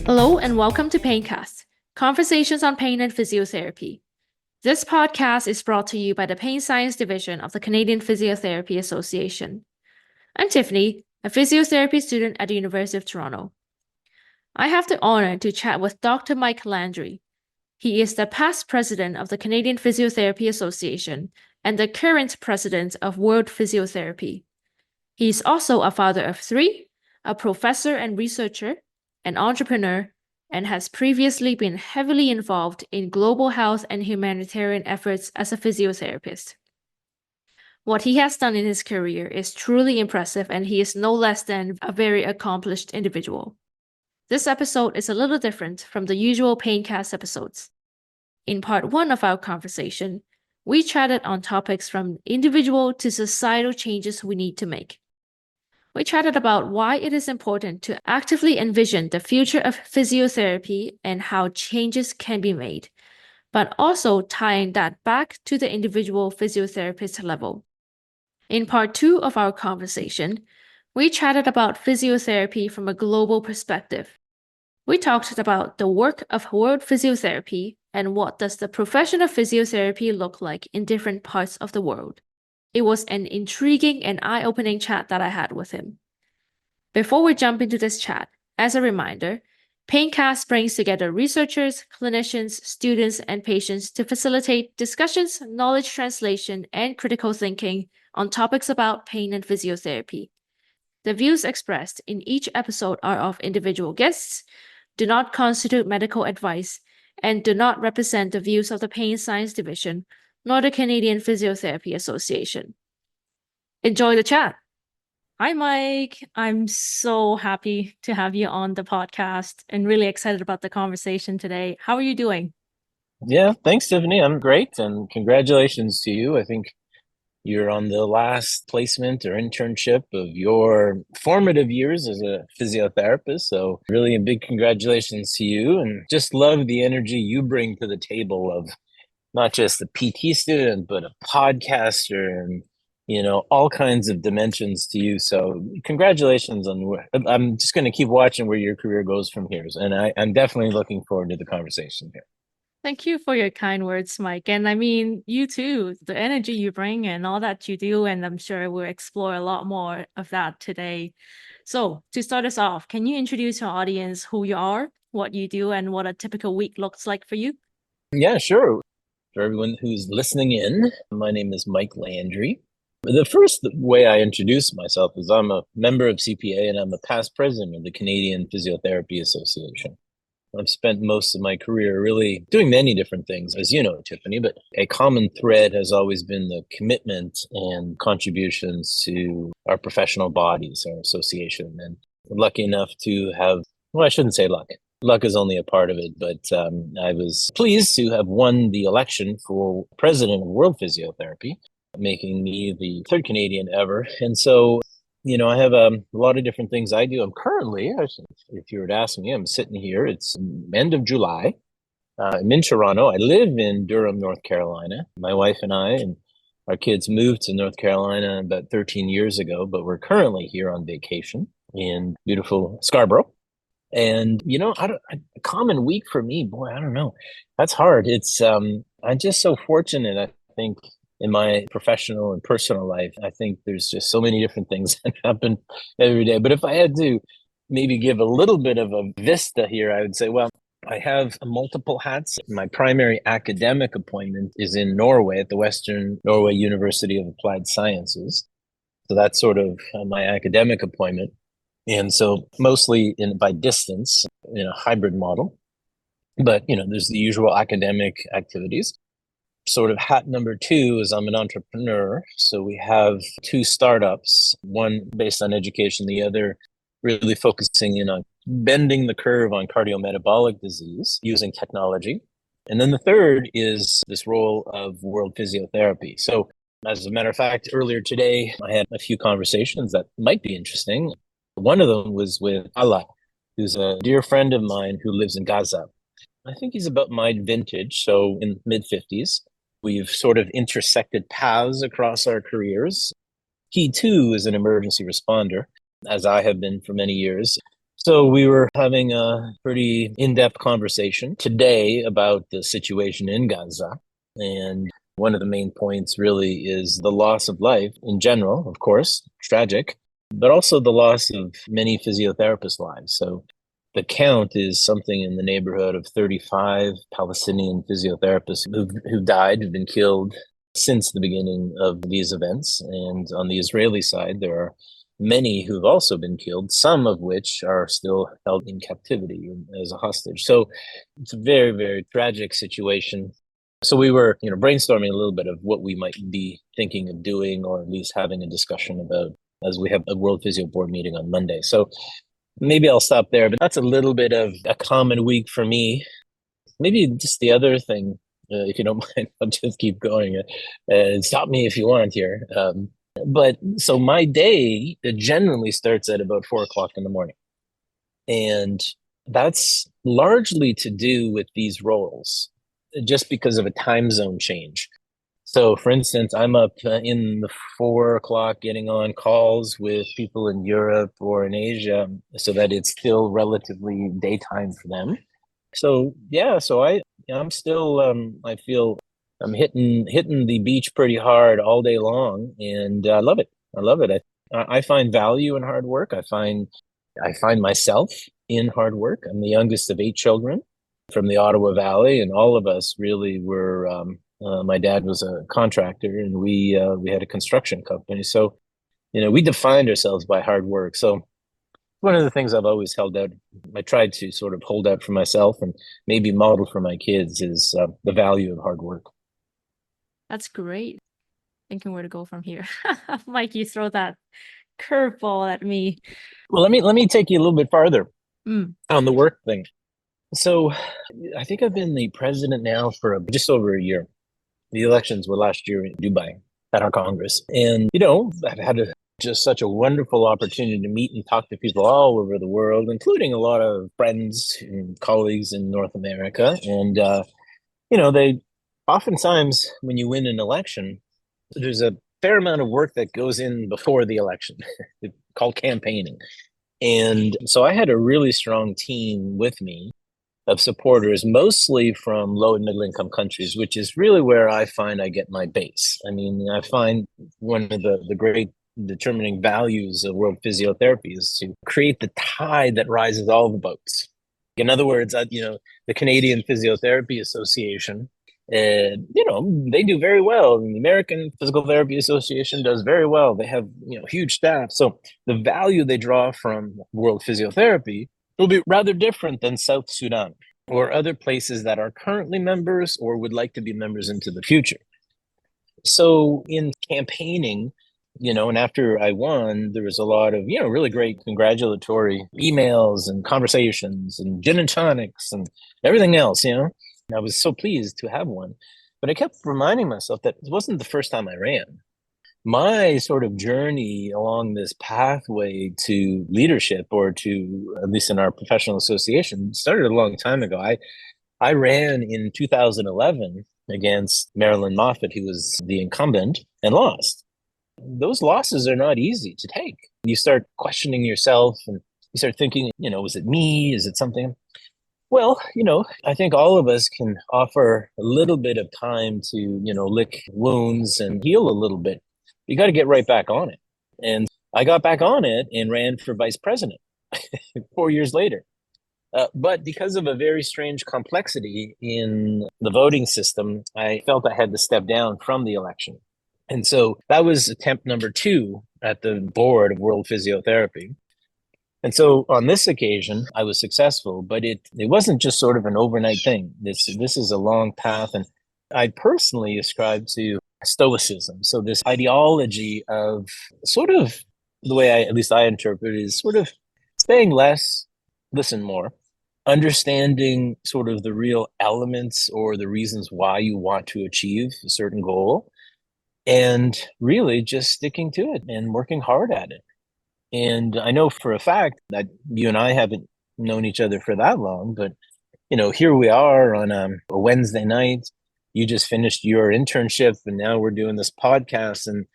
Hello and welcome to Paincast, Conversations on Pain and Physiotherapy. This podcast is brought to you by the Pain Science Division of the Canadian Physiotherapy Association. I'm Tiffany, a physiotherapy student at the University of Toronto. I have the honor to chat with Dr. Mike Landry. He is the past president of the Canadian Physiotherapy Association and the current president of World Physiotherapy. He is also a father of three, a professor and researcher, an entrepreneur, and has previously been heavily involved in global health and humanitarian efforts as a physiotherapist. What he has done in his career is truly impressive, and he is no less than a very accomplished individual. This episode is a little different from the usual Paincast episodes. In part one of our conversation, we chatted on topics from individual to societal changes we need to make. We chatted about why it is important to actively envision the future of physiotherapy and how changes can be made, but also tying that back to the individual physiotherapist level. In part two of our conversation, we chatted about physiotherapy from a global perspective. We talked about the work of World Physiotherapy and what does the profession of physiotherapy look like in different parts of the world. It was an intriguing and eye-opening chat that I had with him. Before we jump into this chat, as a reminder, Paincast brings together researchers, clinicians, students, and patients to facilitate discussions, knowledge translation, and critical thinking on topics about pain and physiotherapy. The views expressed in each episode are of individual guests, do not constitute medical advice, and do not represent the views of the Pain Science Division nor the Canadian Physiotherapy Association. Enjoy the chat. Hi, Mike. I'm so happy to have you on the podcast and really excited about the conversation today. How are you doing? Yeah, thanks, Tiffany. I'm great. And congratulations to you. I think you're on the last placement or internship of your formative years as a physiotherapist. So really a big congratulations to you, and just love the energy you bring to the table of not just a PT student, but a podcaster and, all kinds of dimensions to you. So congratulations I'm just going to keep watching where your career goes from here. And I'm definitely looking forward to the conversation here. Thank you for your kind words, Mike. And I mean, you too, the energy you bring and all that you do. And I'm sure we'll explore a lot more of that today. So to start us off, can you introduce our audience who you are, what you do, and what a typical week looks like for you? Yeah, sure. For everyone who's listening in, my name is Mike Landry. The first way I introduce myself is I'm a member of CPA and I'm a past president of the Canadian Physiotherapy Association. I've spent most of my career really doing many different things, as you know, Tiffany, but a common thread has always been the commitment and contributions to our professional bodies, our association. And I'm lucky enough to have, well, I shouldn't say luck. Luck is only a part of it, but I was pleased to have won the election for President of World Physiotherapy, making me the third Canadian ever. And so, I have a lot of different things I do. I'm currently, if you were to ask me, I'm sitting here. It's end of July. I'm in Toronto. I live in Durham, North Carolina. My wife and I and our kids moved to North Carolina about 13 years ago, but we're currently here on vacation in beautiful Scarborough. And, a common week for me, boy, I don't know. That's hard. It's, I'm just so fortunate, I think, in my professional and personal life. I think there's just so many different things that happen every day. But if I had to maybe give a little bit of a vista here, I would say, well, I have multiple hats. My primary academic appointment is in Norway at the Western Norway University of Applied Sciences. So that's sort of my academic appointment. And so mostly by distance in a hybrid model. But, there's the usual academic activities. Sort of hat number two is I'm an entrepreneur. So we have two startups, one based on education, the other really focusing in on bending the curve on cardiometabolic disease using technology. And then the third is this role of World Physiotherapy. So as a matter of fact, earlier today, I had a few conversations that might be interesting. One of them was with Allah, who's a dear friend of mine who lives in Gaza. I think he's about my vintage, so in mid-50s. We've sort of intersected paths across our careers. He too is an emergency responder, as I have been for many years. So we were having a pretty in-depth conversation today about the situation in Gaza. And one of the main points really is the loss of life in general, of course, tragic, but also the loss of many physiotherapists' lives. So the count is something in the neighborhood of 35 Palestinian physiotherapists who've died, who've been killed since the beginning of these events. And on the Israeli side, there are many who've also been killed, some of which are still held in captivity as a hostage. So it's a very, very tragic situation. So we were, brainstorming a little bit of what we might be thinking of doing, or at least having a discussion about, as we have a World Physio Board meeting on Monday. So maybe I'll stop there, but that's a little bit of a common week for me. Maybe just the other thing, if you don't mind, I'll just keep going and stop me if you want here. But so my day generally starts at about 4 o'clock in the morning. And that's largely to do with these roles, just because of a time zone change. So, for instance, I'm up in the 4 o'clock getting on calls with people in Europe or in Asia so that it's still relatively daytime for them. So, yeah, I'm still, I feel I'm hitting the beach pretty hard all day long, and I love it. I love it. I find value in hard work. I find myself in hard work. I'm the youngest of 8 children from the Ottawa Valley, and all of us really were. My dad was a contractor, and we had a construction company. So, we defined ourselves by hard work. So, one of the things I've always held out, I tried to sort of hold out for myself and maybe model for my kids, is the value of hard work. That's great. Thinking where to go from here. Mike, you throw that curveball at me. Well, let me take you a little bit farther on the work thing. So I think I've been the president now for just over a year. The elections were last year in Dubai at our Congress. And, I've had just such a wonderful opportunity to meet and talk to people all over the world, including a lot of friends and colleagues in North America. And, they oftentimes, when you win an election, there's a fair amount of work that goes in before the election called campaigning. And so I had a really strong team with me of supporters, mostly from low and middle income countries, which is really where I find I get my base. I mean, I find one of the great determining values of World Physiotherapy is to create the tide that rises all the boats. In other words, the Canadian Physiotherapy Association, they do very well. And the American Physical Therapy Association does very well. They have, huge staff. So the value they draw from World Physiotherapy will be rather different than South Sudan or other places that are currently members or would like to be members into the future. So in campaigning, and after I won, there was a lot of, really great congratulatory emails and conversations and gin and tonics and everything else, I was so pleased to have won. But I kept reminding myself that it wasn't the first time I ran. My sort of journey along this pathway to leadership, or to, at least in our professional association, started a long time ago. I ran in 2011 against Marilyn Moffat, who was the incumbent, and lost. Those losses are not easy to take. You start questioning yourself and you start thinking, was it me? Is it something? Well, I think all of us can offer a little bit of time to, lick wounds and heal a little bit. You got to get right back on it. And I got back on it and ran for vice president 4 years later. But because of a very strange complexity in the voting system, I felt I had to step down from the election. And so that was attempt number 2 at the board of World Physiotherapy. And so on this occasion, I was successful, but it wasn't just sort of an overnight thing. This is a long path. And I personally ascribe to Stoicism. So this ideology of sort of, the way at least I interpret it, is sort of saying less, listen more, understanding sort of the real elements or the reasons why you want to achieve a certain goal, and really just sticking to it and working hard at it. And I know for a fact that you and I haven't known each other for that long, but here we are on a Wednesday night. you just finished your internship and now we're doing this podcast, and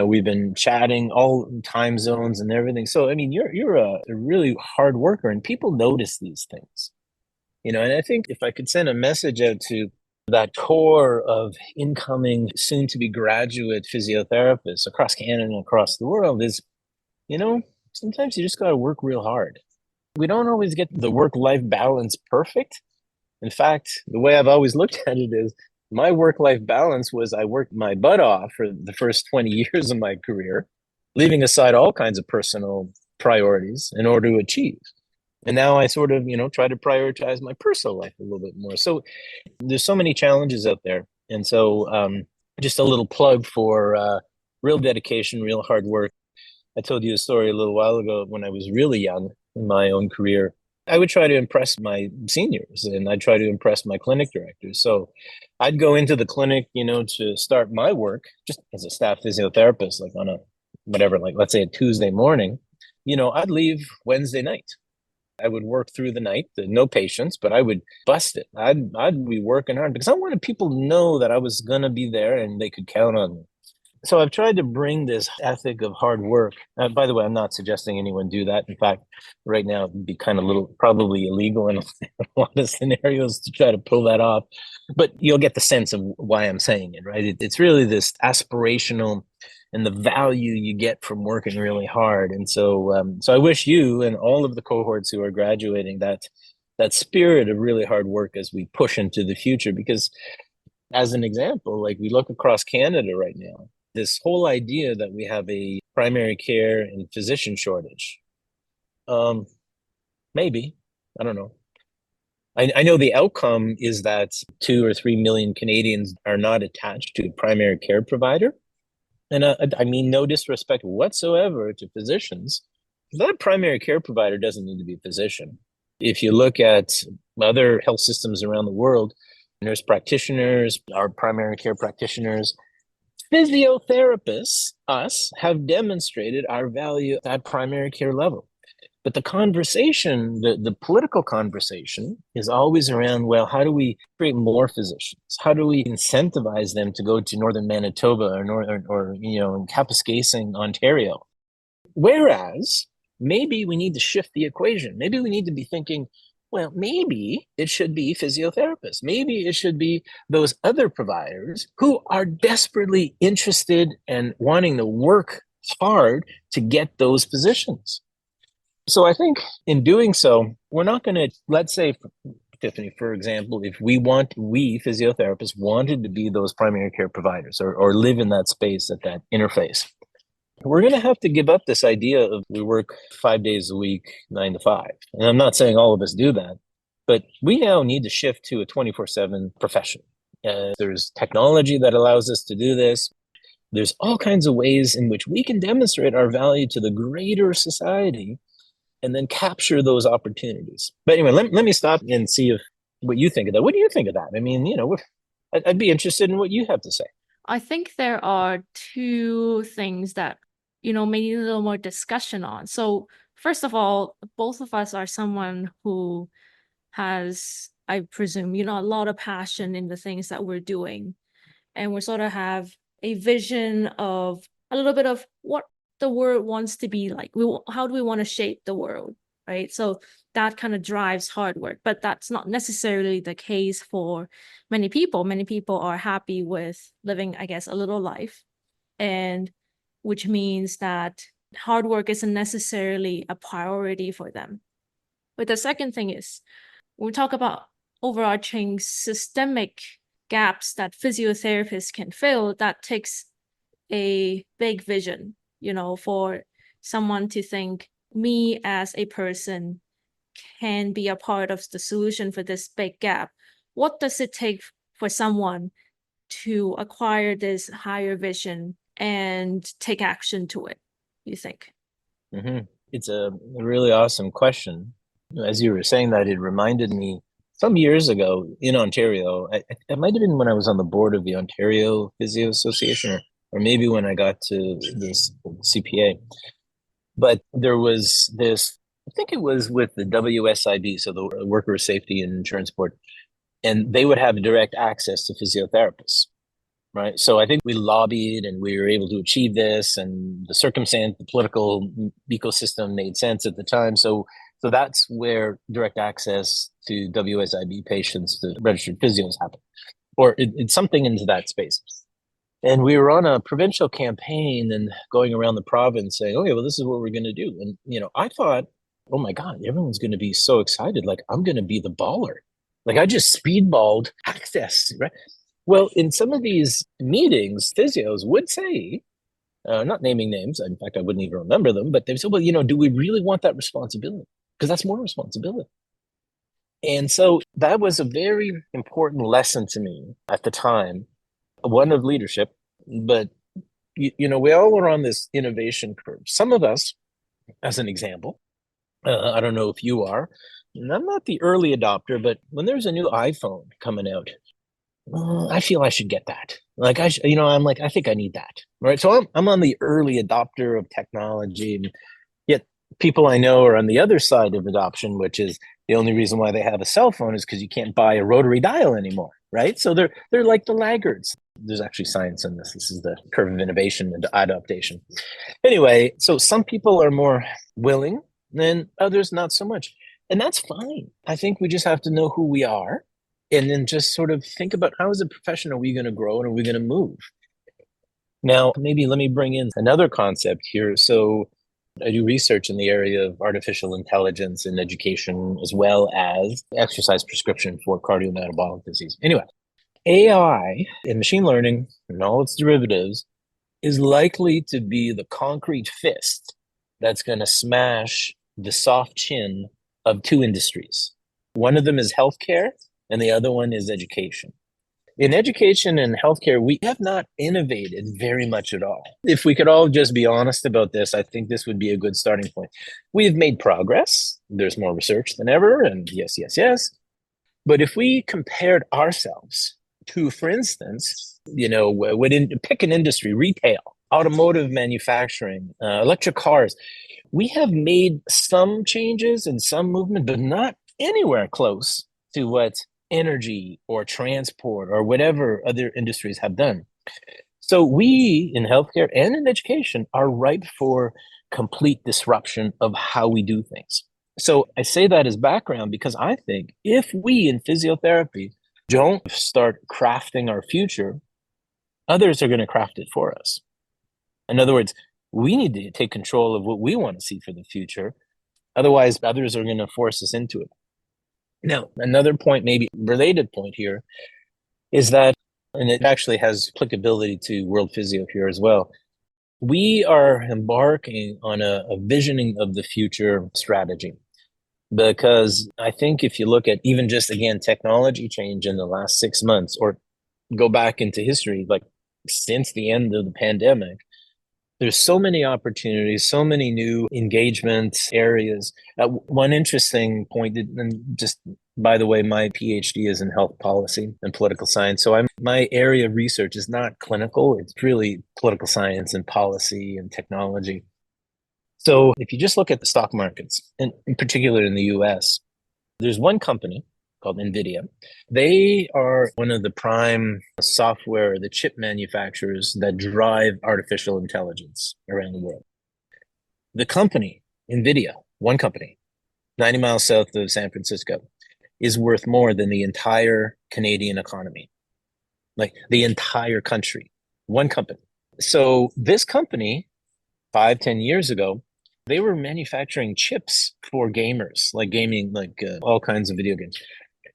we've been chatting all time zones and everything. So I mean, you're a really hard worker, and people notice these things. And I think if I could send a message out to that core of incoming soon to be graduate physiotherapists across Canada and across the world is, sometimes you just got to work real hard. We don't always get the work-life balance perfect. In fact, the way I've always looked at it is my work-life balance was I worked my butt off for the first 20 years of my career, leaving aside all kinds of personal priorities in order to achieve. And now I sort of, try to prioritize my personal life a little bit more. So there's so many challenges out there. And so just a little plug for real dedication, real hard work. I told you a story a little while ago when I was really young in my own career. I would try to impress my seniors, and I'd try to impress my clinic directors. So I'd go into the clinic, to start my work just as a staff physiotherapist, like on let's say a Tuesday morning. I'd leave Wednesday night. I would work through the night, no patients, but I would bust it. I'd be working hard because I wanted people to know that I was going to be there and they could count on me. So I've tried to bring this ethic of hard work. By the way, I'm not suggesting anyone do that. In fact, right now it would be kind of probably illegal in a lot of scenarios to try to pull that off. But you'll get the sense of why I'm saying it, right? It's really this aspirational and the value you get from working really hard. And so I wish you and all of the cohorts who are graduating that spirit of really hard work as we push into the future. Because as an example, like we look across Canada right now, this whole idea that we have a primary care and physician shortage. Maybe, I don't know. I know the outcome is that 2 or 3 million Canadians are not attached to a primary care provider. And I mean, no disrespect whatsoever to physicians. That primary care provider doesn't need to be a physician. If you look at other health systems around the world, nurse practitioners, our primary care practitioners, physiotherapists, us, have demonstrated our value at primary care level. But the conversation, the political conversation is always around, well, how do we create more physicians? How do we incentivize them to go to northern Manitoba or in Kapuskasing, Ontario? Whereas maybe we need to shift the equation. Maybe we need to be thinking, well, maybe it should be physiotherapists. Maybe it should be those other providers who are desperately interested and wanting to work hard to get those positions. So I think in doing so, we're not going to, let's say, Tiffany, for example, if we physiotherapists wanted to be those primary care providers or live in that space at that interface, we're going to have to give up this idea of we work 5 days a week, 9 to 5. And I'm not saying all of us do that, but we now need to shift to a 24/7 profession. There's technology that allows us to do this. There's all kinds of ways in which we can demonstrate our value to the greater society and then capture those opportunities. But anyway, let me stop and see what you think of that. What do you think of that? I mean, I'd be interested in what you have to say. I think there are two things that, may need a little more discussion on. So first of all, both of us are someone who has, I presume, a lot of passion in the things that we're doing. And we sort of have a vision of a little bit of what the world wants to be like. How do we want to shape the world, right? So that kind of drives hard work, but that's not necessarily the case for many people. Many people are happy with living, I guess, a little life, and which means that hard work isn't necessarily a priority for them. But the second thing is, when we talk about overarching systemic gaps that physiotherapists can fill, that takes a big vision, for someone to think me as a person can be a part of the solution for this big gap. What does it take for someone to acquire this higher vision and take action to it, you think? Mm-hmm. It's a really awesome question. As you were saying that, it reminded me some years ago in Ontario, it might have been when I was on the board of the Ontario Physio Association, or maybe when I got to this CPA. But there was this, I think it was with the WSIB, so the Worker Safety and Insurance Board. and they would have direct access to physiotherapists, right? So I think we lobbied and we were able to achieve this, and the circumstance, the political ecosystem made sense at the time. So that's where direct access to WSIB patients, to registered physios, happened, or it's something into that space. And we were on a provincial campaign and going around the province saying, okay, well, this is what we're going to do. And, I thought, oh my God, everyone's going to be so excited. Like, I'm going to be the baller. Like, I just speedballed access, right? Well, in some of these meetings, physios would say, not naming names, in fact, I wouldn't even remember them, but they said, well, do we really want that responsibility? Because that's more responsibility. And so that was a very important lesson to me at the time, one of leadership, but we all were on this innovation curve. Some of us, as an example, I don't know if you are, and I'm not the early adopter, but when there's a new iPhone coming out, I feel I should get that. Like I'm like, I think I need that, right? So I'm on the early adopter of technology, and yet people I know are on the other side of adoption, which is the only reason why they have a cell phone is because you can't buy a rotary dial anymore, right? So they're like the laggards. There's actually science in this. This is the curve of innovation and adaptation. Anyway, so some people are more willing and others not so much. And that's fine. I think we just have to know who we are and then just sort of think about how as a profession are we going to grow and are we going to move? Now, maybe let me bring in another concept here. So I do research in the area of artificial intelligence in education, as well as exercise prescription for cardiometabolic disease. Anyway, AI and machine learning and all its derivatives is likely to be the concrete fist that's going to smash the soft chin of two industries. One of them is healthcare, and the other one is education. In education and healthcare, we have not innovated very much at all. If we could all just be honest about this, I think this would be a good starting point. We've made progress. There's more research than ever, and yes. But if we compared ourselves to, for instance, pick an industry, retail, automotive manufacturing, electric cars, we have made some changes and some movement, but not anywhere close to what energy or transport or whatever other industries have done. So we in healthcare and in education are ripe for complete disruption of how we do things. So I say that as background because I think if we in physiotherapy don't start crafting our future, others are going to craft it for us. In other words, we need to take control of what we want to see for the future. Otherwise, others are going to force us into it. Now, another point, maybe related point here, is that, and it actually has applicability to World Physio here as well, we are embarking on a visioning of the future strategy. Because I think if you look at even just, again, technology change in the last 6 months, or go back into history, like since the end of the pandemic, there's so many opportunities, so many new engagement areas. One interesting point, and just by the way, my PhD is in health policy and political science. So my area of research is not clinical. It's really political science and policy and technology. So if you just look at the stock markets, and in particular in the US, there's one company called NVIDIA. They are one of the prime software, the chip manufacturers that drive artificial intelligence around the world. The company, NVIDIA, one company, 90 miles south of San Francisco, is worth more than the entire Canadian economy, like the entire country, one company. So this company, 5-10 years ago, they were manufacturing chips for gamers, like gaming, like all kinds of video games.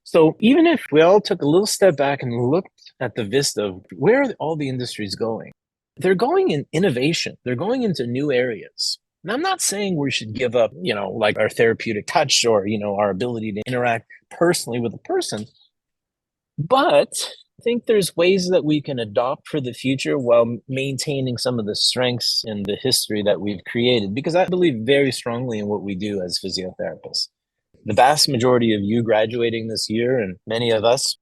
So even if we all took a little step back and looked at the vista of where are all the industries going, they're going in innovation. They're going into new areas. And I'm not saying we should give up, like our therapeutic touch or, our ability to interact personally with a person. But I think there's ways that we can adopt for the future while maintaining some of the strengths in the history that we've created, because I believe very strongly in what we do as physiotherapists. The vast majority of you graduating this year, and many of us,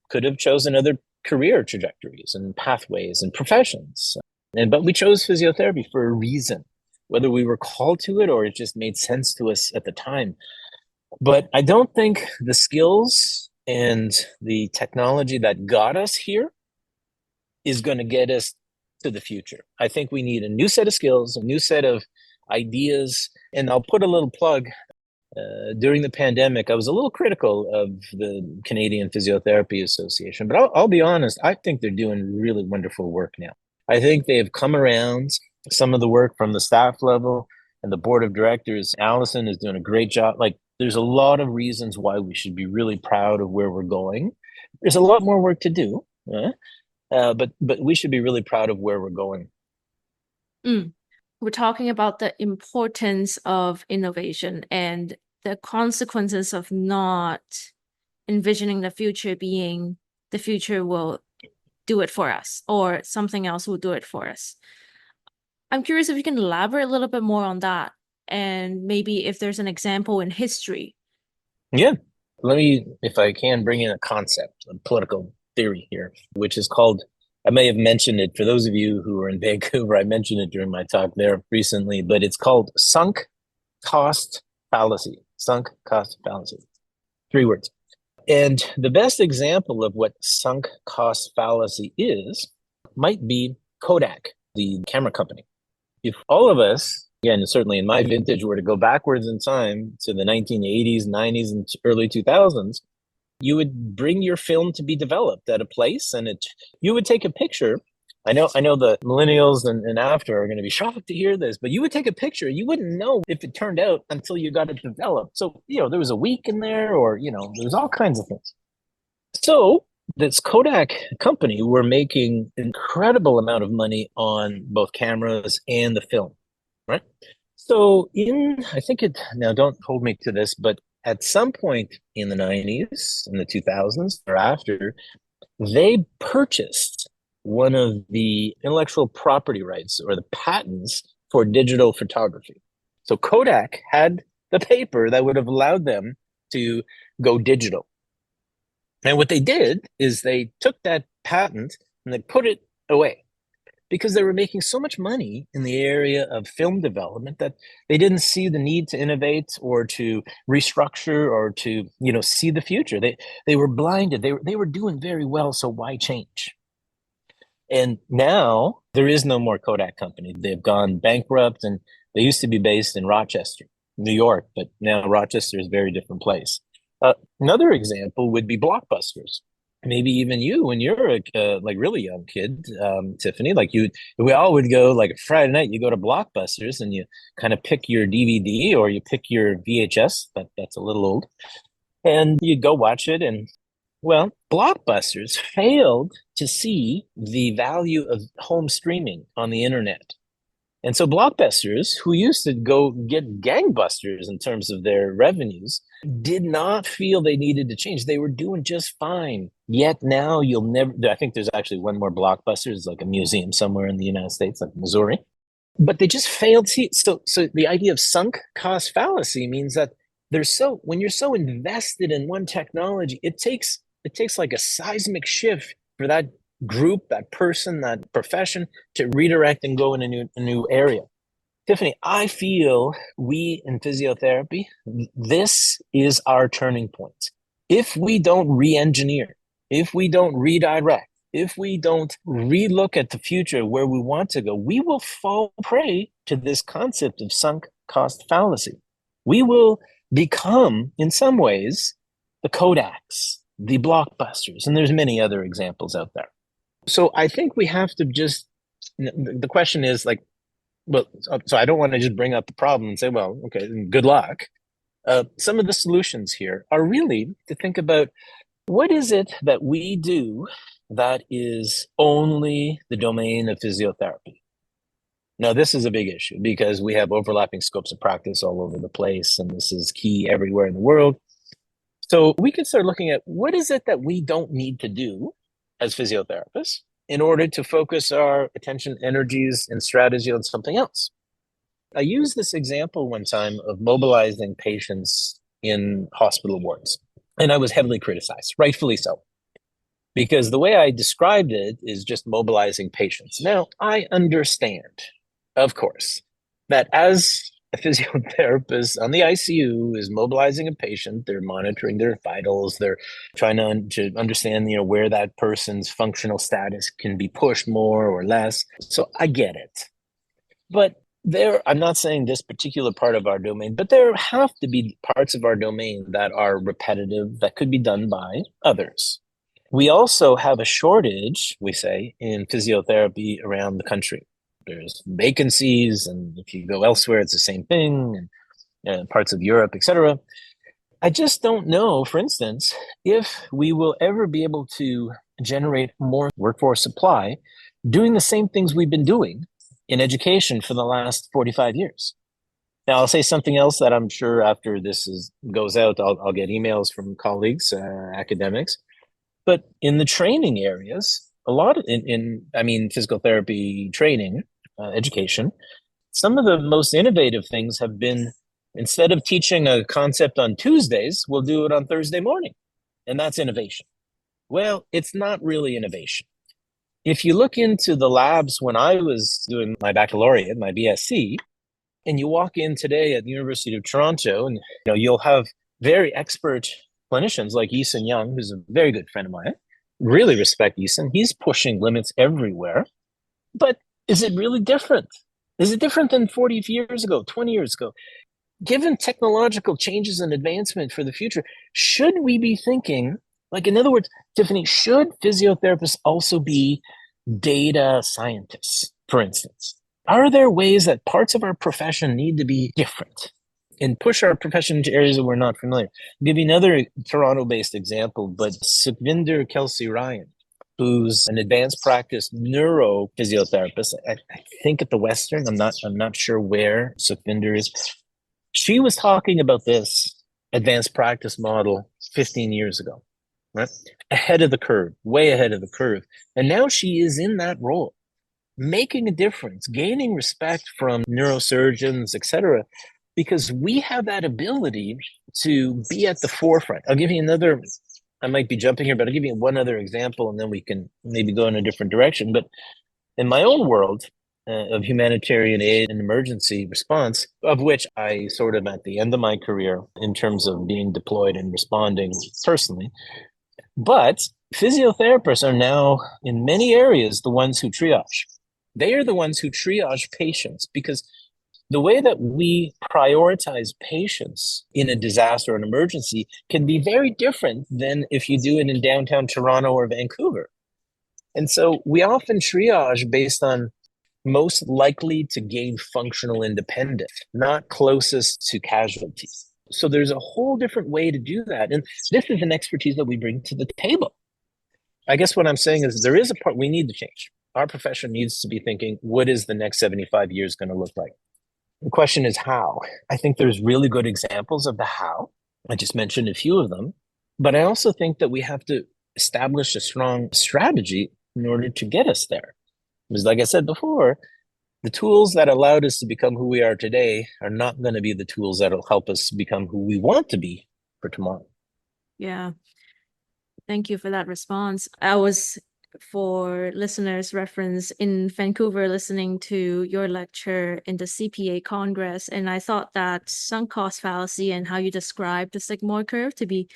could have chosen other career trajectories and pathways and professions. But we chose physiotherapy for a reason, whether we were called to it or it just made sense to us at the time. But I don't think the skills And the technology that got us here is going to get us to the future. I think we need a new set of skills, a new set of ideas. And I'll put a little plug. During the pandemic, I was a little critical of the Canadian Physiotherapy Association, but I'll be honest, I think they're doing really wonderful work now. I think they've come around some of the work from the staff level and the board of directors. Allison is doing a great job. Like, there's a lot of reasons why we should be really proud of where we're going. There's a lot more work to do, but we should be really proud of where we're going. We're talking about the importance of innovation and the consequences of not envisioning the future being the future will do it for us or something else will do it for us. I'm curious if you can elaborate a little bit more on that and maybe if there's an example in history. Yeah. Let me, if I can, bring in a concept, a political theory here, which is called, I may have mentioned it for those of you who are in Vancouver, I mentioned it during my talk there recently, but it's called sunk cost fallacy. Sunk cost fallacy. 3 words. And the best example of what sunk cost fallacy is might be Kodak, the camera company. If all of us, again, certainly in my vintage, were to go backwards in time to the 1980s, 90s, and early 2000s, you would bring your film to be developed at a place and you would take a picture. I know the millennials and after are going to be shocked to hear this, but you would take a picture. You wouldn't know if it turned out until you got it developed. So, there was a week in there or, there was all kinds of things. So this Kodak company were making incredible amount of money on both cameras and the film, right? So now don't hold me to this, but at some point in the 90s, in the 2000s or after, they purchased one of the intellectual property rights or the patents for digital photography. So Kodak had the paper that would have allowed them to go digital. And what they did is they took that patent and they put it away because they were making so much money in the area of film development that they didn't see the need to innovate or to restructure or to, see the future. They were blinded. They were doing very well, so why change? And now there is no more Kodak company. They've gone bankrupt, and they used to be based in Rochester, New York, but now Rochester is a very different place. Another example would be Blockbusters. Maybe even you, when you're a really young kid, Tiffany, we all would go like Friday night, you go to Blockbusters and you kind of pick your DVD or you pick your VHS, that's a little old, and you go watch it. And well, Blockbusters failed to see the value of home streaming on the internet. And so Blockbusters, who used to go get gangbusters in terms of their revenues, did not feel they needed to change. They were doing just fine. Yet now I think there's actually one more Blockbusters, like a museum somewhere in the United States, like Missouri. But they just failed to see. So the idea of sunk cost fallacy means that when you're so invested in one technology, it takes like a seismic shift for that group, that person, that profession to redirect and go in a new area. Tiffany, I feel we in physiotherapy, this is our turning point. If we don't re-engineer, if we don't redirect, if we don't relook at the future where we want to go, we will fall prey to this concept of sunk cost fallacy. We will become, in some ways, the Kodaks, the Blockbusters, and there's many other examples out there. So I think we have to the question is so I don't want to just bring up the problem and say, well, okay, good luck. Some of the solutions here are really to think about what is it that we do that is only the domain of physiotherapy. Now, this is a big issue because we have overlapping scopes of practice all over the place, and this is key everywhere in the world. So we can start looking at what is it that we don't need to do as physiotherapists in order to focus our attention, energies, and strategy on something else. I used this example one time of mobilizing patients in hospital wards, and I was heavily criticized, rightfully so, because the way I described it is just mobilizing patients. Now, I understand, of course, that as a physiotherapist on the ICU is mobilizing a patient. They're monitoring their vitals. They're trying to understand, where that person's functional status can be pushed more or less. So I get it. But I'm not saying this particular part of our domain, but there have to be parts of our domain that are repetitive, that could be done by others. We also have a shortage, we say, in physiotherapy around the country. There's vacancies, and if you go elsewhere, it's the same thing, and parts of Europe, etc. I just don't know, for instance, if we will ever be able to generate more workforce supply doing the same things we've been doing in education for the last 45 years. Now, I'll say something else that I'm sure after this goes out, I'll get emails from colleagues, academics. But in the training areas, a lot physical therapy training, education, some of the most innovative things have been, instead of teaching a concept on Tuesdays, we'll do it on Thursday morning. And that's innovation. Well, it's not really innovation. If you look into the labs when I was doing my baccalaureate, my BSc, and you walk in today at the University of Toronto, and you'll have very expert clinicians like Eason Young, who's a very good friend of mine. Really respect Eason. He's pushing limits everywhere. But is it really different? Is it different than 40 years ago, 20 years ago? Given technological changes and advancement for the future, should we be thinking, like, in other words, Tiffany, should physiotherapists also be data scientists, for instance? Are there ways that parts of our profession need to be different and push our profession into areas that we're not familiar? I'll give you another Toronto-based example, but Sukhvinder Kelsey Ryan, who's an advanced practice neurophysiotherapist, I think at the Western, I'm not sure where Sukhvinder is. She was talking about this advanced practice model 15 years ago, right? Ahead of the curve, way ahead of the curve. And now she is in that role, making a difference, gaining respect from neurosurgeons, etc., because we have that ability to be at the forefront. I'll give you another, I might be jumping here, but I'll give you one other example, and then we can maybe go in a different direction. But in my own world of humanitarian aid and emergency response, of which I sort of at the end of my career in terms of being deployed and responding personally, but physiotherapists are now in many areas the ones who triage. They are the ones who triage patients, because the way that we prioritize patients in a disaster or an emergency can be very different than if you do it in downtown Toronto or Vancouver. And so we often triage based on most likely to gain functional independence, not closest to casualties. So there's a whole different way to do that. And this is an expertise that we bring to the table. I guess what I'm saying is there is a part we need to change. Our profession needs to be thinking, what is the next 75 years going to look like? The question is how. I think there's really good examples of the how. I just mentioned a few of them. But I also think that we have to establish a strong strategy in order to get us there. Because like I said before, the tools that allowed us to become who we are today are not going to be the tools that will help us become who we want to be for tomorrow. Yeah. Thank you for that response. I was, for listeners' reference, in Vancouver listening to your lecture in the CPA Congress, and I thought that sunk cost fallacy and how you described the sigmoid curve to be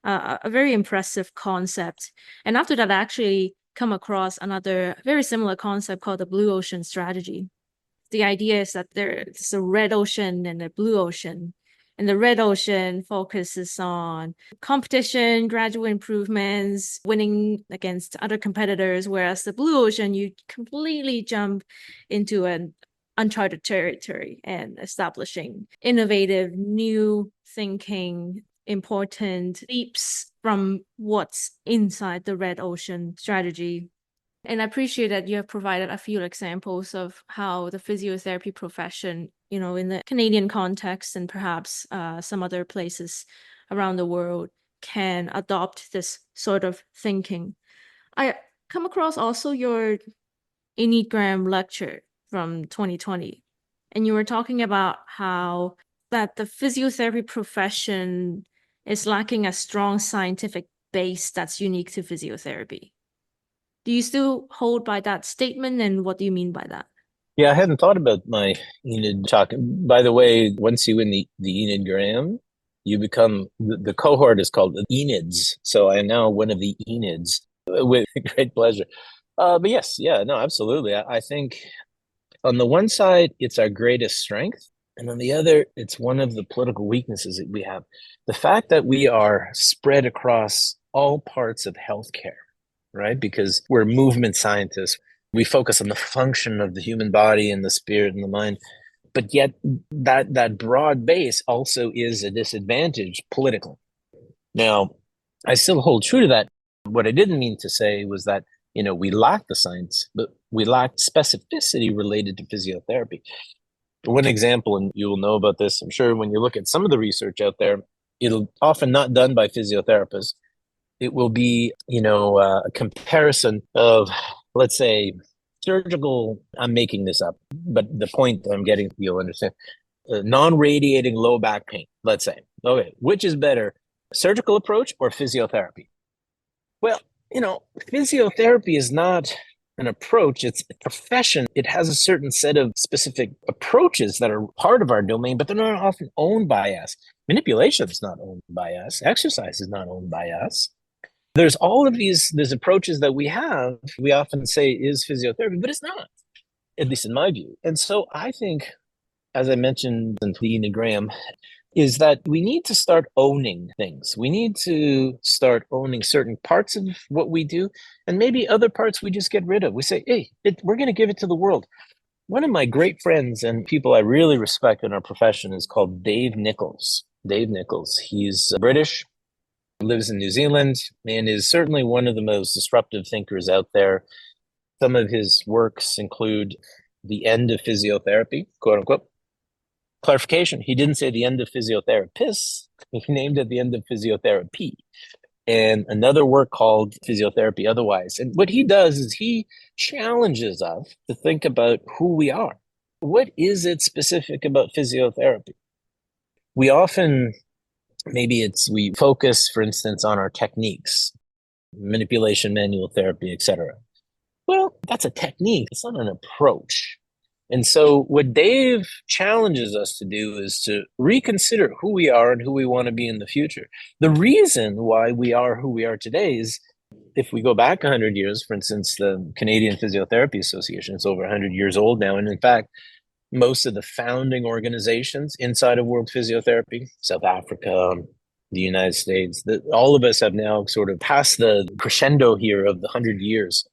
a very impressive concept. And after that, I actually come across another very similar concept called the blue ocean strategy. The idea is that there's a red ocean and a blue ocean. And the red ocean focuses on competition, gradual improvements, winning against other competitors, whereas the blue ocean, you completely jump into an uncharted territory and establishing innovative, new thinking, important leaps from what's inside the red ocean strategy. And I appreciate that you have provided a few examples of how the physiotherapy profession, in the Canadian context and perhaps some other places around the world, can adopt this sort of thinking. I come across also your Enid Graham lecture from 2020, and you were talking about how that the physiotherapy profession is lacking a strong scientific base that's unique to physiotherapy. Do you still hold by that statement, and what do you mean by that? Yeah, I hadn't thought about my Enid talk. By the way, once you win the Enid Graham, you become the cohort is called the Enids. So I am now one of the Enids with great pleasure. But yes, yeah, no, absolutely. I think on the one side, it's our greatest strength. And on the other, it's one of the political weaknesses that we have. The fact that we are spread across all parts of healthcare, right? Because we're movement scientists. We focus on the function of the human body and the spirit and the mind. But yet that broad base also is a disadvantage politically. Now, I still hold true to that. What I didn't mean to say was that, we lack the science, but we lack specificity related to physiotherapy. One example, and you will know about this, I'm sure, when you look at some of the research out there, it'll often not done by physiotherapists. It will be, a comparison of, let's say, surgical, I'm making this up, but the point I'm getting, you'll understand, non-radiating low back pain, let's say. Okay, which is better, surgical approach or physiotherapy? Well, physiotherapy is not an approach, it's a profession. It has a certain set of specific approaches that are part of our domain, but they're not often owned by us. Manipulation is not owned by us. Exercise is not owned by us. There's all of these approaches that we have, we often say is physiotherapy, but it's not, at least in my view. And so I think, as I mentioned in Enid Graham, is that we need to start owning things. We need to start owning certain parts of what we do, and maybe other parts we just get rid of. We say, hey, we're going to give it to the world. One of my great friends and people I really respect in our profession is called Dave Nichols. Dave Nichols. He's British, lives in New Zealand, and is certainly one of the most disruptive thinkers out there. Some of his works include The End of Physiotherapy, quote unquote. Clarification, he didn't say the end of physiotherapists, he named it the end of physiotherapy. And another work called Physiotherapy Otherwise. And what he does is he challenges us to think about who we are. What is it specific about physiotherapy? We often, we focus, for instance, on our techniques, manipulation, manual therapy, etc. Well, that's a technique, it's not an approach. And so what Dave challenges us to do is to reconsider who we are and who we want to be in the future. The reason why we are who we are today is, if we go back 100 years, for instance, the Canadian Physiotherapy Association is over 100 years old now. And in fact, most of the founding organizations inside of World Physiotherapy, South Africa, the United States, all of us have now sort of passed the crescendo here of the 100 years.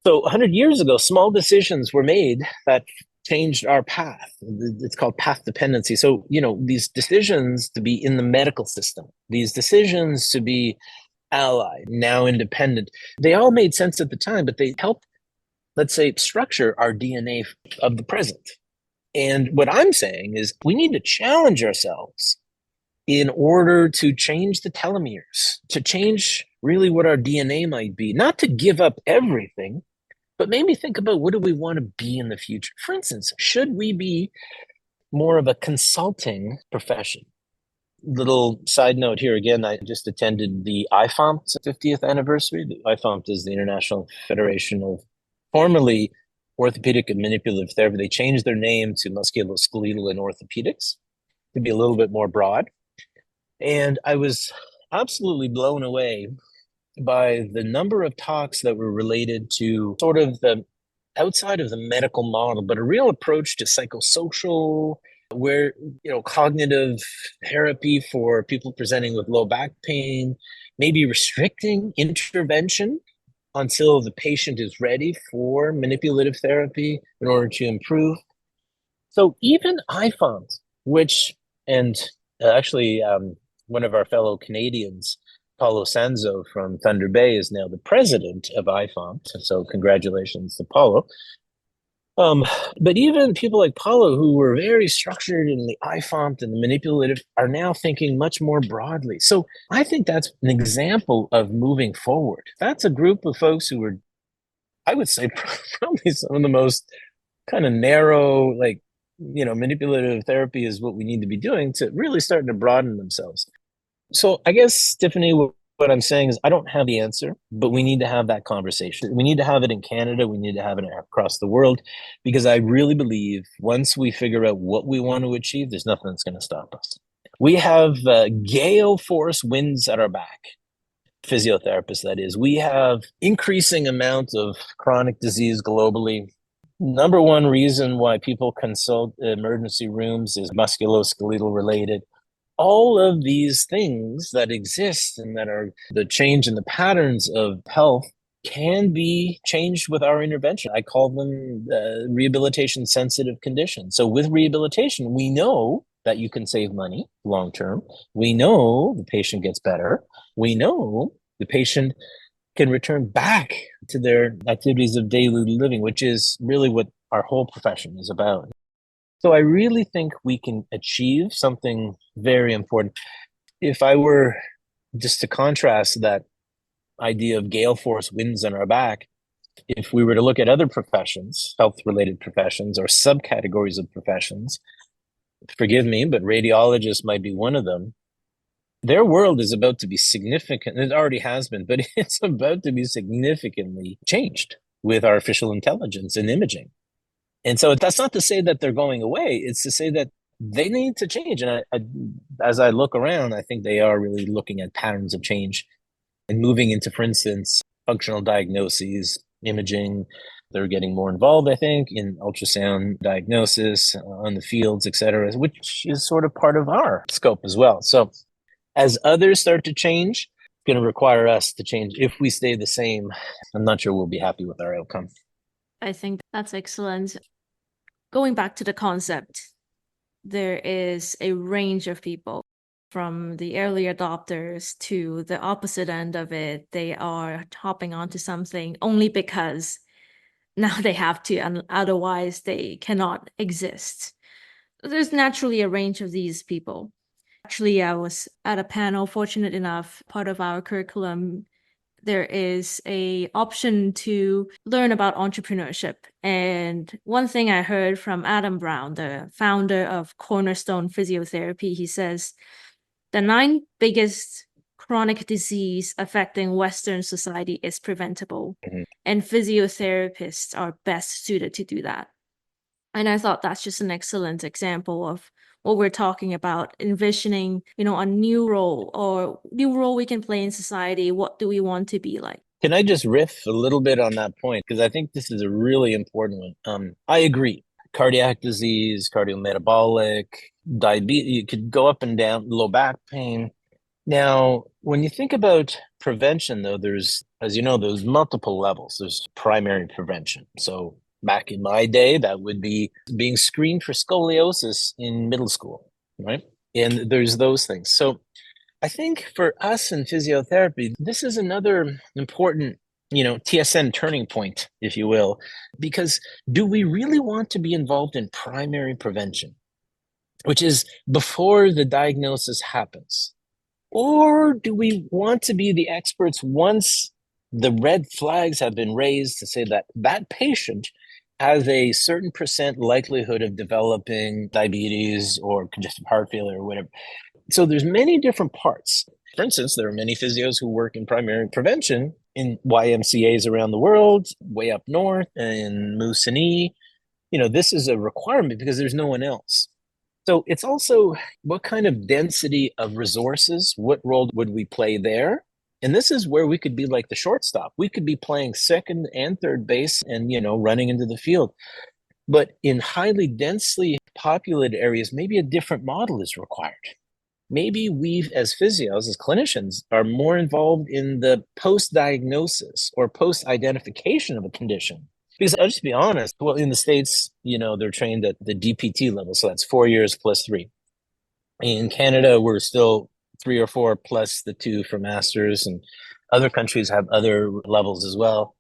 So 100 years ago, small decisions were made that changed our path. It's called path dependency. So, these decisions to be in the medical system, these decisions to be allied, now independent, they all made sense at the time, but they helped, let's say, structure our DNA of the present. And what I'm saying is we need to challenge ourselves in order to change the telomeres, to change really what our DNA might be, not to give up everything, but maybe think about what do we want to be in the future. For instance, should we be more of a consulting profession? Little side note here again, I just attended the IFOMT 50th anniversary. The IFOMT is the International Federation of formerly Orthopedic and Manipulative Therapy. They changed their name to Musculoskeletal and Orthopedics to be a little bit more broad. And I was absolutely blown away by the number of talks that were related to sort of the outside of the medical model, but a real approach to psychosocial, where, cognitive therapy for people presenting with low back pain, maybe restricting intervention until the patient is ready for manipulative therapy in order to improve. So even IFOMT, which, and actually one of our fellow Canadians, Paulo Sanzo from Thunder Bay, is now the president of IFOMT. So congratulations to Paulo. But even people like Paulo, who were very structured in the IFOMT and the manipulative, are now thinking much more broadly. So I think that's an example of moving forward. That's a group of folks who were, I would say, probably some of the most kind of narrow, manipulative therapy is what we need to be doing to really starting to broaden themselves. So I guess, Tiffany, What I'm saying is I don't have the answer, but we need to have that conversation. We need to have it in Canada. We need to have it across the world, because I really believe once we figure out what we want to achieve, there's nothing that's going to stop us. We have gale force winds at our back. Physiotherapists, that is. We have increasing amounts of chronic disease globally. Number one reason why people consult emergency rooms is musculoskeletal related. All of these things that exist and that are the change in the patterns of health can be changed with our intervention. I call them rehabilitation sensitive conditions. So with rehabilitation, we know that you can save money long term. We know the patient gets better. We know the patient can return back to their activities of daily living, which is really what our whole profession is about. So I really think we can achieve something very important. If I were just to contrast that idea of gale force winds on our back, if we were to look at other professions, health-related professions or subcategories of professions, forgive me, but radiologists might be one of them, their world is about to be significant. It already has been, but it's about to be significantly changed with artificial intelligence and imaging. And so that's not to say that they're going away. It's to say that they need to change. And as I look around, I think they are really looking at patterns of change and moving into, for instance, functional diagnoses, imaging. They're getting more involved, I think, in ultrasound diagnosis on the fields, et cetera, which is sort of part of our scope as well. So as others start to change, it's going to require us to change. If we stay the same, I'm not sure we'll be happy with our outcome. I think that's excellent. Going back to the concept, there is a range of people, from the early adopters to the opposite end of it. They are hopping onto something only because now they have to, and otherwise they cannot exist. There's naturally a range of these people. Actually, I was at a panel, fortunate enough, part of our curriculum, there is a option to learn about entrepreneurship. And one thing I heard from Adam Brown, the founder of Cornerstone Physiotherapy, he says, the 9 biggest chronic disease affecting Western society is preventable. Mhm. And physiotherapists are best suited to do that. And I thought that's just an excellent example of what we're talking about, envisioning, a new role we can play in society. What do we want to be like? Can I just riff a little bit on that point? Because I think this is a really important one. I agree. Cardiac disease, cardiometabolic, diabetes, you could go up and down, low back pain. Now, when you think about prevention, though, there's, as you know, there's multiple levels. There's primary prevention. So back in my day, that would be being screened for scoliosis in middle school, right? And there's those things. So I think for us in physiotherapy, this is another important, TSN turning point, if you will, because do we really want to be involved in primary prevention, which is before the diagnosis happens? Or do we want to be the experts once the red flags have been raised to say that that patient has a certain percent likelihood of developing diabetes or congestive heart failure or whatever? So there's many different parts. For instance, there are many physios who work in primary prevention in YMCAs around the world, way up north in Moosonee. This is a requirement because there's no one else. So it's also what kind of density of resources, what role would we play there? And this is where we could be like the shortstop. We could be playing second and third base and, running into the field. But in highly densely populated areas, maybe a different model is required. Maybe we, as physios, as clinicians, are more involved in the post-diagnosis or post-identification of a condition. Because I'll just be honest, well, in the States, they're trained at the DPT level, so that's 4 years plus 3. In Canada, we're still 3 or 4 plus the 2 for masters, and other countries have other levels as well.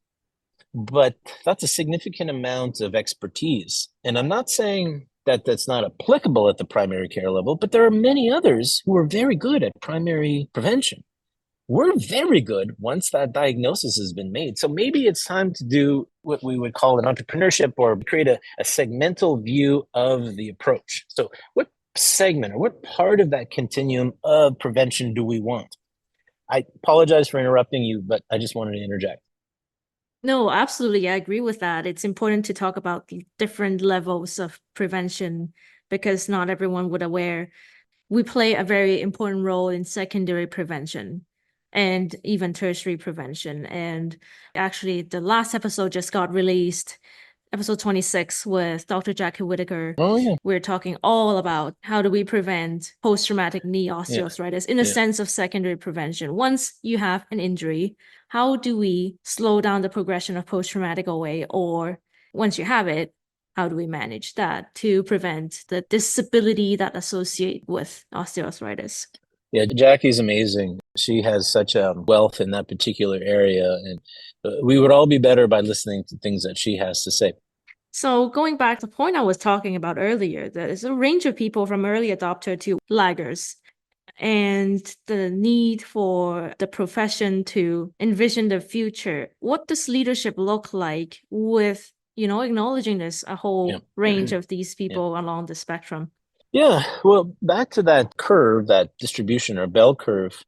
But that's a significant amount of expertise. And I'm not saying that that's not applicable at the primary care level, but there are many others who are very good at primary prevention. We're very good once that diagnosis has been made. So maybe it's time to do what we would call an entrepreneurship or create a segmental view of the approach. So what segment or what part of that continuum of prevention do we want? I apologize for interrupting you, but I just wanted to interject. No, absolutely. I agree with that. It's important to talk about the different levels of prevention because not everyone would aware. We play a very important role in secondary prevention and even tertiary prevention. And actually, the last episode just got released, episode 26 with Dr. Jackie Whitaker. Oh, yeah. We're talking all about how do we prevent post-traumatic knee osteoarthritis in a sense of secondary prevention. Once you have an injury, how do we slow down the progression of post-traumatic OA? Or once you have it, how do we manage that to prevent the disability that associate with osteoarthritis? Yeah, Jackie's amazing. She has such a wealth in that particular area, and we would all be better by listening to things that she has to say. So going back to the point I was talking about earlier, there's a range of people from early adopter to laggers, and the need for the profession to envision the future. What does leadership look like with, acknowledging there's a whole range of these people along the spectrum? Yeah, well, back to that curve, that distribution or bell curve.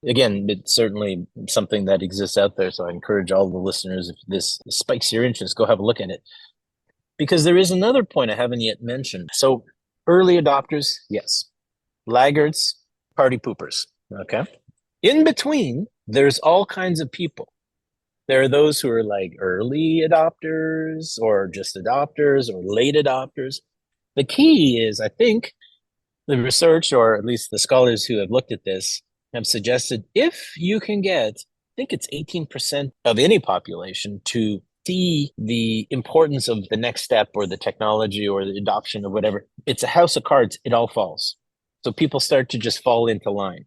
Again, it's certainly something that exists out there. So I encourage all the listeners, if this spikes your interest, go have a look at it. Because there is another point I haven't yet mentioned. So early adopters, yes. Laggards, party poopers. Okay. In between, there's all kinds of people. There are those who are like early adopters or just adopters or late adopters. The key is, I think, the research, or at least the scholars who have looked at this, have suggested if you can get, I think it's 18% of any population to see the importance of the next step or the technology or the adoption of whatever, it's a house of cards, it all falls. So people start to just fall into line.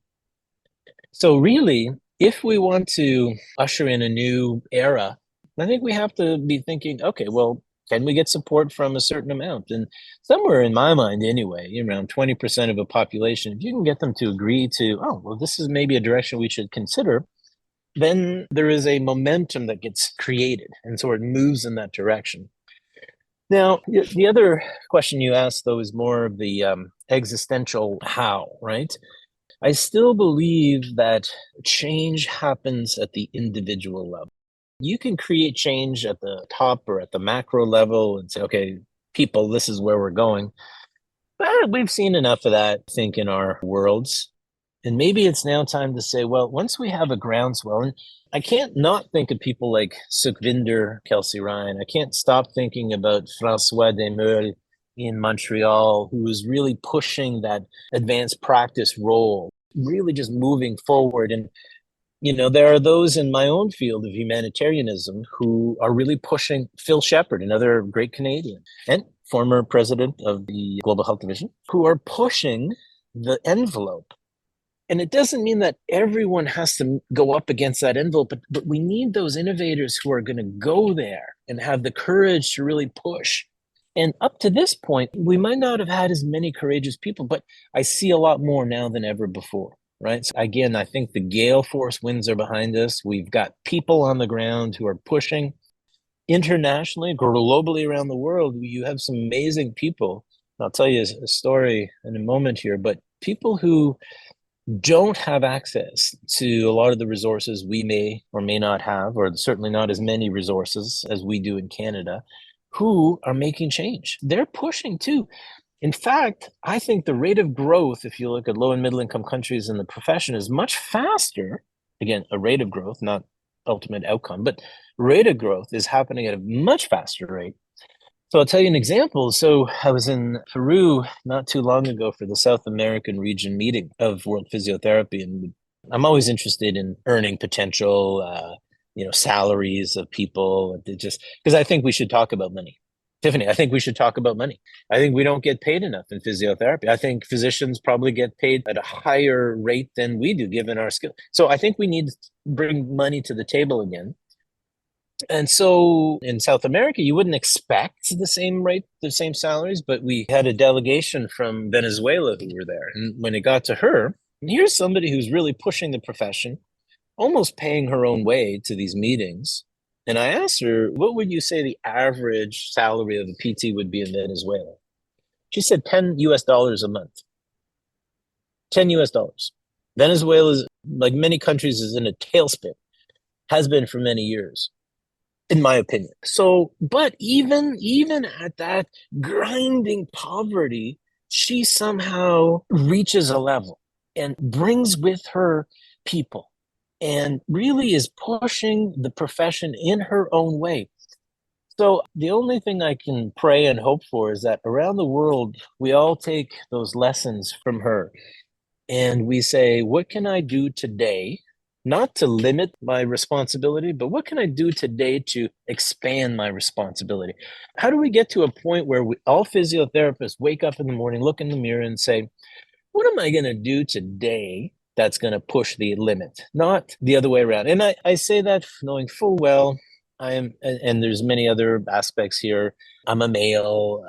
So really, if we want to usher in a new era, I think we have to be thinking, okay, well, can we get support from a certain amount? And somewhere in my mind, anyway, around 20% of a population, if you can get them to agree to, oh, well, this is maybe a direction we should consider, then there is a momentum that gets created. And so it moves in that direction. Now, the other question you asked, though, is more of the existential how, right? I still believe that change happens at the individual level. You can create change at the top or at the macro level and say, okay, people, this is where we're going. But we've seen enough of that, I think, in our worlds. And maybe it's now time to say, well, once we have a groundswell, and I can't not think of people like Sukhvinder Kelsey Ryan. I can't stop thinking about François Desmeules in Montreal, who was really pushing that advanced practice role, really just moving forward. And there are those in my own field of humanitarianism who are really pushing. Phil Shepherd, another great Canadian and former president of the Global Health Division, who are pushing the envelope. And it doesn't mean that everyone has to go up against that envelope, but we need those innovators who are going to go there and have the courage to really push. And up to this point, we might not have had as many courageous people, but I see a lot more now than ever before. Right. So again, I think the gale force winds are behind us. We've got people on the ground who are pushing internationally, globally around the world. You have some amazing people. I'll tell you a story in a moment here, but people who don't have access to a lot of the resources we may or may not have, or certainly not as many resources as we do in Canada, who are making change. They're pushing too. In fact, I think the rate of growth, if you look at low and middle income countries in the profession, is much faster. Again, a rate of growth, not ultimate outcome, but rate of growth is happening at a much faster rate. So I'll tell you an example. So I was in Peru not too long ago for the South American region meeting of World Physiotherapy. And I'm always interested in earning potential, salaries of people. Just because I think we should talk about money. Tiffany, I think we should talk about money. I think we don't get paid enough in physiotherapy. I think physicians probably get paid at a higher rate than we do, given our skill. So I think we need to bring money to the table again. And so in South America, you wouldn't expect the same rate, the same salaries, but we had a delegation from Venezuela who were there. And when it got to her, here's somebody who's really pushing the profession, almost paying her own way to these meetings. And I asked her, what would you say the average salary of a PT would be in Venezuela? She said $10 US a month. $10 US. Venezuela, is, like many countries, is in a tailspin, has been for many years, in my opinion. So, but even at that grinding poverty, she somehow reaches a level and brings with her people and really is pushing the profession in her own way. So the only thing I can pray and hope for is that around the world, we all take those lessons from her and we say, what can I do today? Not to limit my responsibility, but what can I do today to expand my responsibility? How do we get to a point where all physiotherapists wake up in the morning, look in the mirror, and say, what am I going to do today that's going to push the limit, not the other way around? And I say that knowing full well I am, and there's many other aspects here. I'm a male.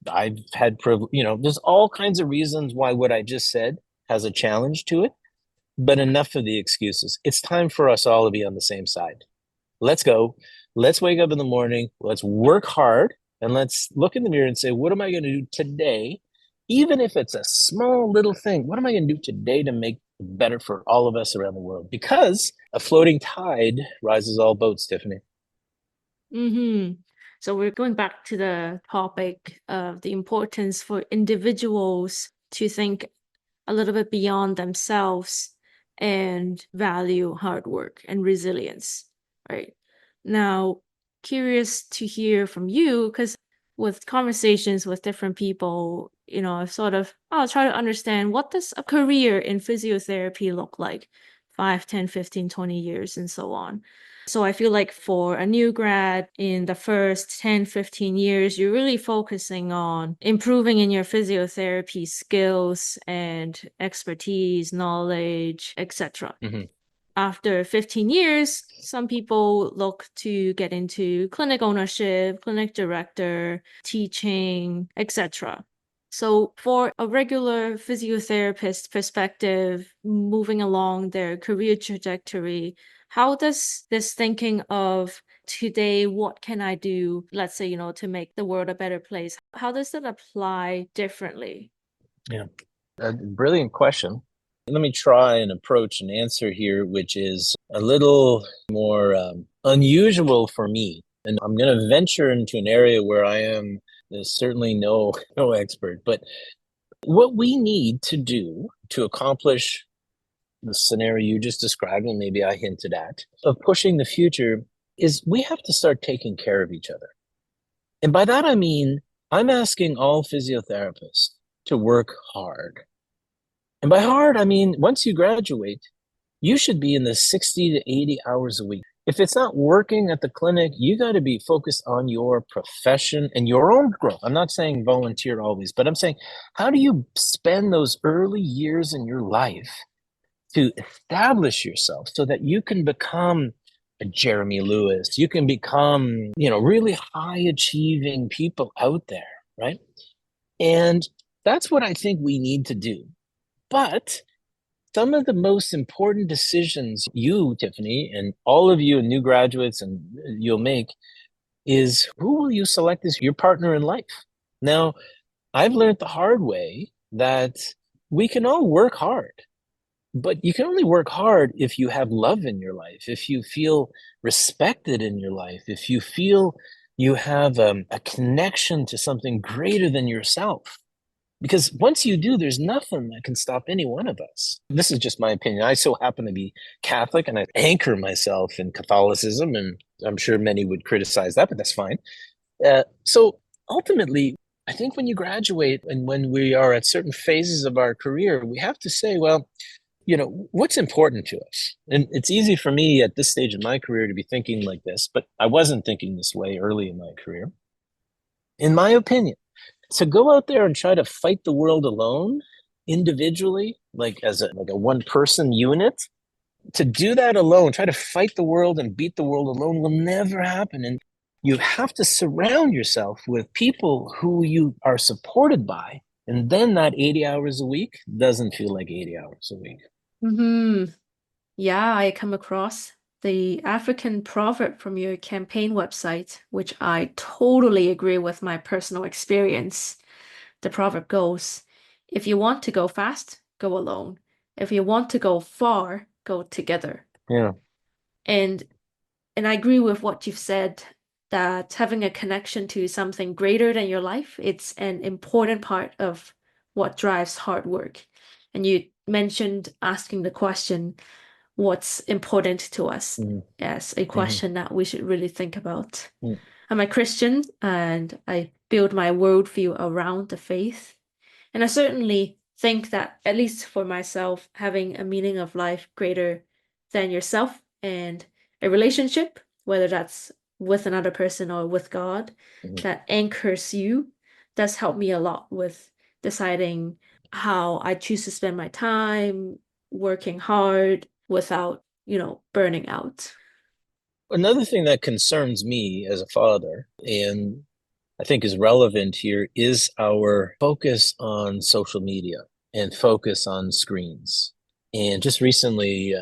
I've had privilege. There's all kinds of reasons why what I just said has a challenge to it. But enough of the excuses. It's time for us all to be on the same side. Let's go. Let's wake up in the morning. Let's work hard, and let's look in the mirror and say, what am I going to do today? Even if it's a small little thing, what am I going to do today to make it better for all of us around the world? Because a floating tide rises all boats, Tiffany. Mm-hmm. So we're going back to the topic of the importance for individuals to think a little bit beyond themselves and value hard work and resilience, right? Now, curious to hear from you, because with conversations with different people, I'll try to understand, what does a career in physiotherapy look like 5, 10, 15, 20 years and so on. So I feel like for a new grad in the first 10, 15 years, you're really focusing on improving in your physiotherapy skills and expertise, knowledge, etc. Mm-hmm. After 15 years, some people look to get into clinic ownership, clinic director, teaching, etc. So for a regular physiotherapist perspective, moving along their career trajectory, how does this thinking of today, what can I do, let's say, to make the world a better place, how does that apply differently? Yeah, a brilliant question. Let me try and approach an answer here, which is a little more unusual for me. And I'm going to venture into an area where I am certainly no expert. But what we need to do to accomplish the scenario you just described, and maybe I hinted at, of pushing the future, is we have to start taking care of each other. And by that, I mean, I'm asking all physiotherapists to work hard. And by hard, I mean, once you graduate, you should be in the 60 to 80 hours a week. If it's not working at the clinic, you got to be focused on your profession and your own growth. I'm not saying volunteer always, but I'm saying, how do you spend those early years in your life to establish yourself so that you can become a Jeremy Lewis? You can become, really high achieving people out there, right? And that's what I think we need to do. But some of the most important decisions you, Tiffany, and all of you new graduates and you'll make is, who will you select as your partner in life? Now, I've learned the hard way that we can all work hard, but you can only work hard if you have love in your life, if you feel respected in your life, if you feel you have a connection to something greater than yourself. Because once you do, there's nothing that can stop any one of us. This is just my opinion. I so happen to be Catholic, and I anchor myself in Catholicism, and I'm sure many would criticize that, but that's fine. So ultimately, I think when you graduate and when we are at certain phases of our career, we have to say, well, what's important to us? And it's easy for me at this stage of my career to be thinking like this, but I wasn't thinking this way early in my career. In my opinion, to go out there and try to fight the world alone, individually, like as a one person unit, to do that alone, try to fight the world and beat the world alone will never happen. And you have to surround yourself with people who you are supported by. And then that 80 hours a week doesn't feel like 80 hours a week. Mm-hmm. Yeah, I come across the African proverb from your campaign website, which I totally agree with my personal experience. The proverb goes, if you want to go fast, go alone. If you want to go far, go together. Yeah. And I agree with what you've said, that having a connection to something greater than your life, it's an important part of what drives hard work. And you mentioned asking the question, what's important to us, as a question that we should really think about. I'm a Christian and I build my worldview around the faith. And I certainly think that, at least for myself, having a meaning of life greater than yourself and a relationship, whether that's with another person or with God, that anchors you, does help me a lot with deciding how I choose to spend my time, working hard without, burning out. Another thing that concerns me as a father, and I think is relevant here, is our focus on social media and focus on screens. And just recently,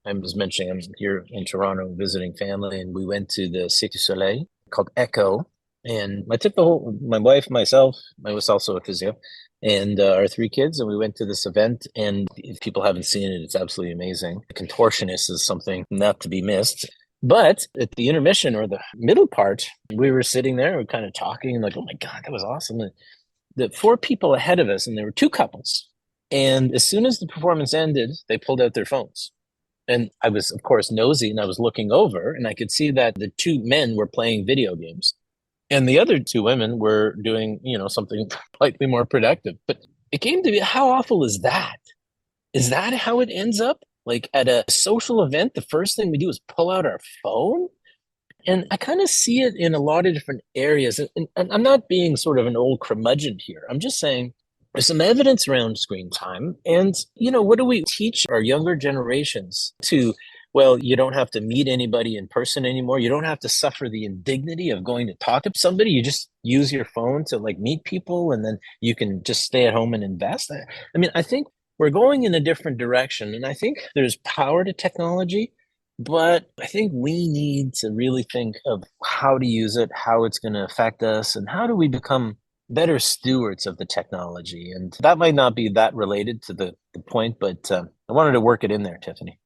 I was mentioning I'm here in Toronto visiting family, and we went to the Cité du Soleil called Echo. And I took my wife, myself, I was also a physio, and our three kids, and we went to this event. And if people haven't seen it, it's absolutely amazing. The contortionist is something not to be missed. But at the intermission, or the middle part, we were sitting there, we were kind of talking, like, oh my God, that was awesome. The four people ahead of us, and there were two couples. And as soon as the performance ended, they pulled out their phones. And I was, of course, nosy, and I was looking over, and I could see that the two men were playing video games. And the other two women were doing, something slightly more productive. But it came to me, how awful is that? Is that how it ends up? Like at a social event, the first thing we do is pull out our phone? And I kind of see it in a lot of different areas. And I'm not being sort of an old curmudgeon here. I'm just saying there's some evidence around screen time. And, what do we teach our younger generations to? Well, you don't have to meet anybody in person anymore. You don't have to suffer the indignity of going to talk to somebody. You just use your phone to meet people, and then you can just stay at home and invest. I mean, I think we're going in a different direction, and I think there's power to technology, but I think we need to really think of how to use it, how it's going to affect us, and how do we become better stewards of the technology. And that might not be that related to the point, but I wanted to work it in there, Tiffany.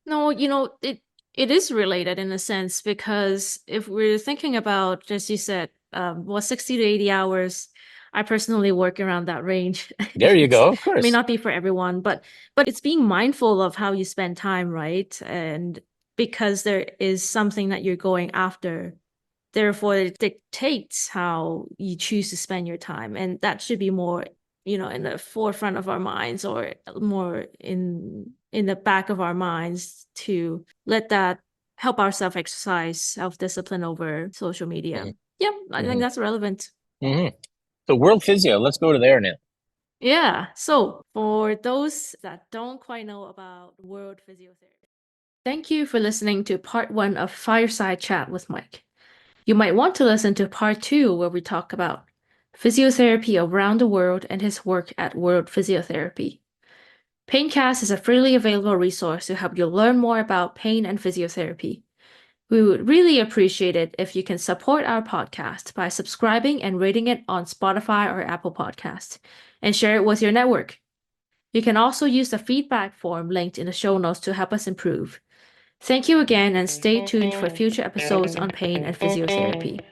No, it is related in a sense, because if we're thinking about, as you said, 60 to 80 hours, I personally work around that range. There you go. Of It course. may not be for everyone, but it's being mindful of how you spend time, right? And because there is something that you're going after, therefore it dictates how you choose to spend your time. And that should be more, in the forefront of our minds, or more in the back of our minds, to let that help our self-exercise, self-discipline over social media. Yeah, I think that's relevant. So World Physio, let's go to there now. Yeah, so for those that don't quite know about World Physiotherapy, thank you for listening to part 1 of Fireside Chat with Mike. You might want to listen to part 2, where we talk about physiotherapy around the world and his work at World Physiotherapy. Paincast is a freely available resource to help you learn more about pain and physiotherapy. We would really appreciate it if you can support our podcast by subscribing and rating it on Spotify or Apple Podcasts, and share it with your network. You can also use the feedback form linked in the show notes to help us improve. Thank you again, and stay tuned for future episodes on pain and physiotherapy.